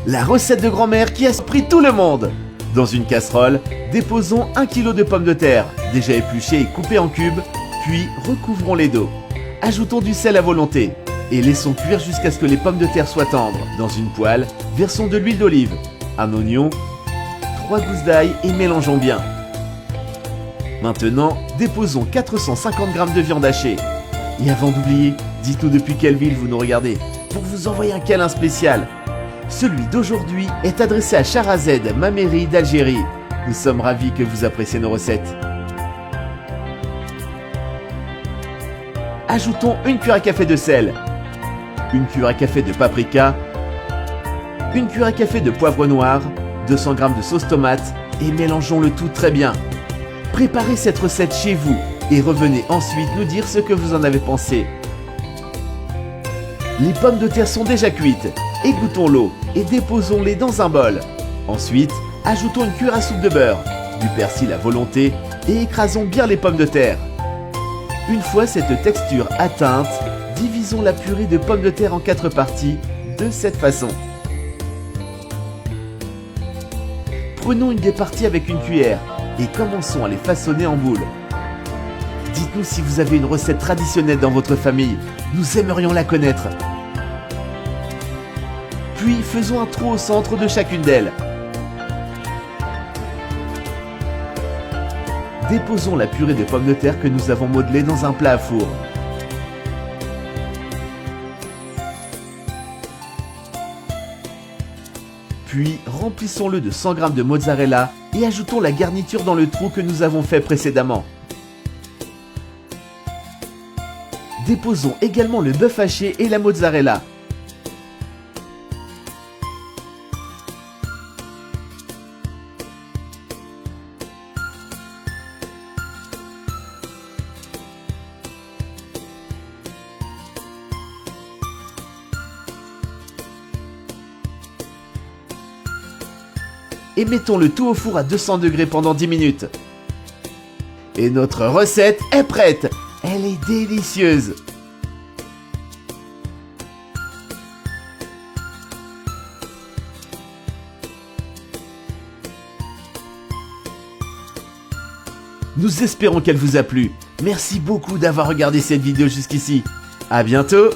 La recette de grand-mère qui a surpris tout le monde. Dans une casserole, déposons 1 kg de pommes de terre, déjà épluchées et coupées en cubes, puis recouvrons-les d'eau. Ajoutons du sel à volonté et laissons cuire jusqu'à ce que les pommes de terre soient tendres. Dans une poêle, versons de l'huile d'olive, un oignon, 3 gousses d'ail et mélangeons bien. Maintenant, déposons 450 g de viande hachée. Et avant d'oublier, dites-nous depuis quelle ville vous nous regardez, pour vous envoyer un câlin spécial. Celui d'aujourd'hui est adressé à Charazed, ma mairie d'Algérie. Nous sommes ravis que vous appréciez nos recettes. Ajoutons 1 cuillère à café de sel, 1 cuillère à café de paprika, 1 cuillère à café de poivre noir, 200 g de sauce tomate et mélangeons le tout très bien. Préparez cette recette chez vous et revenez ensuite nous dire ce que vous en avez pensé. Les pommes de terre sont déjà cuites. Égouttons l'eau et déposons-les dans un bol. Ensuite, ajoutons 1 cuillère à soupe de beurre, du persil à volonté et écrasons bien les pommes de terre. Une fois cette texture atteinte, divisons la purée de pommes de terre en 4 parties de cette façon. Prenons une des parties avec une cuillère et commençons à les façonner en boules. Dites-nous si vous avez une recette traditionnelle dans votre famille, nous aimerions la connaître. Puis faisons un trou au centre de chacune d'elles. Déposons la purée de pommes de terre que nous avons modelée dans un plat à four. Puis remplissons-le de 100 g de mozzarella et ajoutons la garniture dans le trou que nous avons fait précédemment. Déposons également le bœuf haché et la mozzarella. Et mettons le tout au four à 200 degrés pendant 10 minutes. Et notre recette est prête! Elle est délicieuse! Nous espérons qu'elle vous a plu. Merci beaucoup d'avoir regardé cette vidéo jusqu'ici. À bientôt!